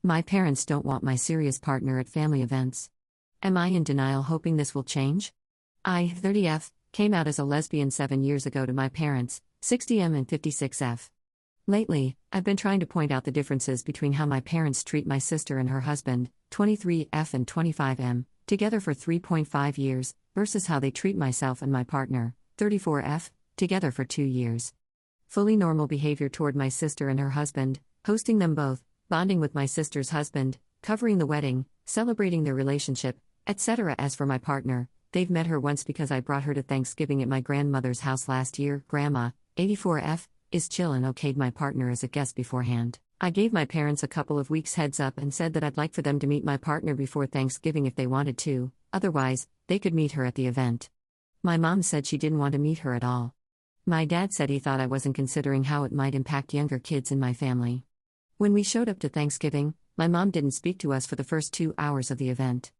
My parents don't want my serious partner at family events. Am I in denial hoping this will change? I, 30F, came out as a lesbian 7 years ago to my parents, 60M and 56F. Lately, I've been trying to point out the differences between how my parents treat my sister and her husband, 23F and 25M, together for 3.5 years, versus how they treat myself and my partner, 34F, together for 2 years. Fully normal behavior toward my sister and her husband, hosting them both, bonding with my sister's husband, covering the wedding, celebrating their relationship, etc. As for my partner, they've met her once because I brought her to Thanksgiving at my grandmother's house last year. Grandma, 84F, is chill and okayed my partner as a guest beforehand. I gave my parents a couple of weeks heads up and said that I'd like for them to meet my partner before Thanksgiving if they wanted to, otherwise, they could meet her at the event. My mom said she didn't want to meet her at all. My dad said he thought I wasn't considering how it might impact younger kids in my family. When we showed up to Thanksgiving, my mom didn't speak to us for the first 2 hours of the event.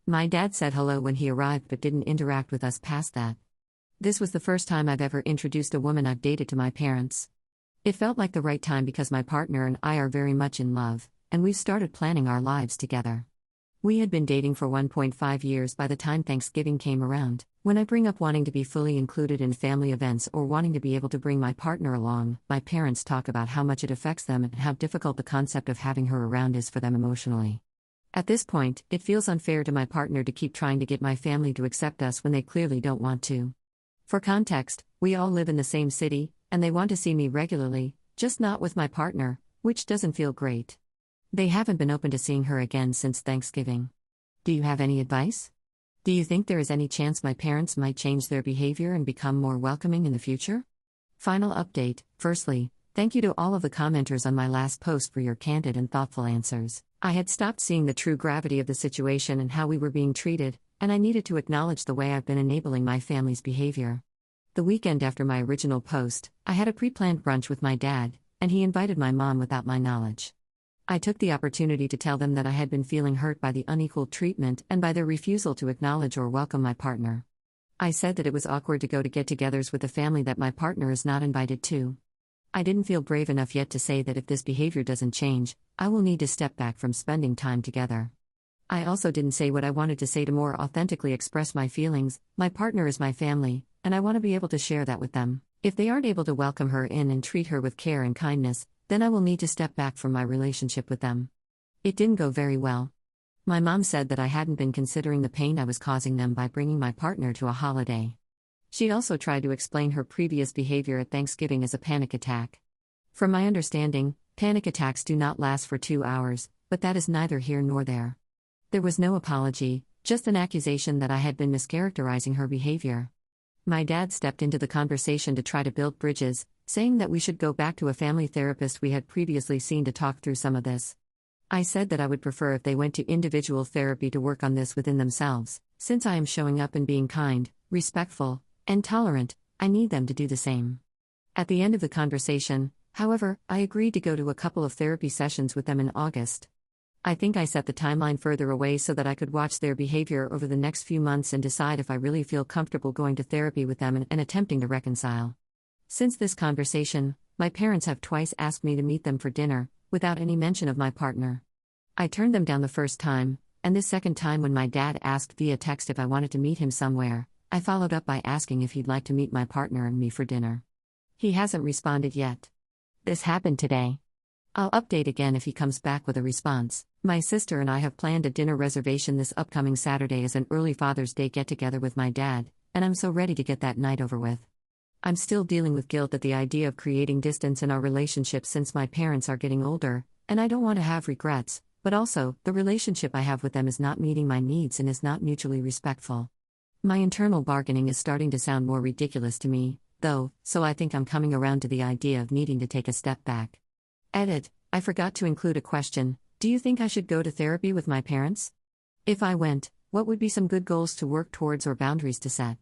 My dad said hello when he arrived but didn't interact with us past that. This was the first time I've ever introduced a woman I've dated to my parents. It felt like the right time because my partner and I are very much in love, and we've started planning our lives together. We had been dating for 1.5 years by the time Thanksgiving came around. When I bring up wanting to be fully included in family events or wanting to be able to bring my partner along, my parents talk about how much it affects them and how difficult the concept of having her around is for them emotionally. At this point, it feels unfair to my partner to keep trying to get my family to accept us when they clearly don't want to. For context, we all live in the same city, and they want to see me regularly, just not with my partner, which doesn't feel great. They haven't been open to seeing her again since Thanksgiving. Do you have any advice? Do you think there is any chance my parents might change their behavior and become more welcoming in the future? Final update. Firstly, thank you to all of the commenters on my last post for your candid and thoughtful answers. I had stopped seeing the true gravity of the situation and how we were being treated, and I needed to acknowledge the way I've been enabling my family's behavior. The weekend after my original post, I had a pre-planned brunch with my dad, and he invited my mom without my knowledge. I took the opportunity to tell them that I had been feeling hurt by the unequal treatment and by their refusal to acknowledge or welcome my partner. I said that it was awkward to go to get-togethers with a family that my partner is not invited to. I didn't feel brave enough yet to say that if this behavior doesn't change, I will need to step back from spending time together. I also didn't say what I wanted to say to more authentically express my feelings. My partner is my family, and I want to be able to share that with them. If they aren't able to welcome her in and treat her with care and kindness, then I will need to step back from my relationship with them. It didn't go very well. My mom said that I hadn't been considering the pain I was causing them by bringing my partner to a holiday. She also tried to explain her previous behavior at Thanksgiving as a panic attack. From my understanding, panic attacks do not last for 2 hours, but that is neither here nor there. There was no apology, just an accusation that I had been mischaracterizing her behavior. My dad stepped into the conversation to try to build bridges, saying that we should go back to a family therapist we had previously seen to talk through some of this. I said that I would prefer if they went to individual therapy to work on this within themselves. Since I am showing up and being kind, respectful, and tolerant, I need them to do the same. At the end of the conversation, however, I agreed to go to a couple of therapy sessions with them in August. I think I set the timeline further away so that I could watch their behavior over the next few months and decide if I really feel comfortable going to therapy with them and attempting to reconcile. Since this conversation, my parents have twice asked me to meet them for dinner, without any mention of my partner. I turned them down the first time, and this second time when my dad asked via text if I wanted to meet him somewhere, I followed up by asking if he'd like to meet my partner and me for dinner. He hasn't responded yet. This happened today. I'll update again if he comes back with a response. My sister and I have planned a dinner reservation this upcoming Saturday as an early Father's Day get-together with my dad, and I'm so ready to get that night over with. I'm still dealing with guilt at the idea of creating distance in our relationship since my parents are getting older, and I don't want to have regrets, but also, the relationship I have with them is not meeting my needs and is not mutually respectful. My internal bargaining is starting to sound more ridiculous to me, though, so I think I'm coming around to the idea of needing to take a step back. Edit. I forgot to include a question. Do you think I should go to therapy with my parents? If I went, what would be some good goals to work towards or boundaries to set?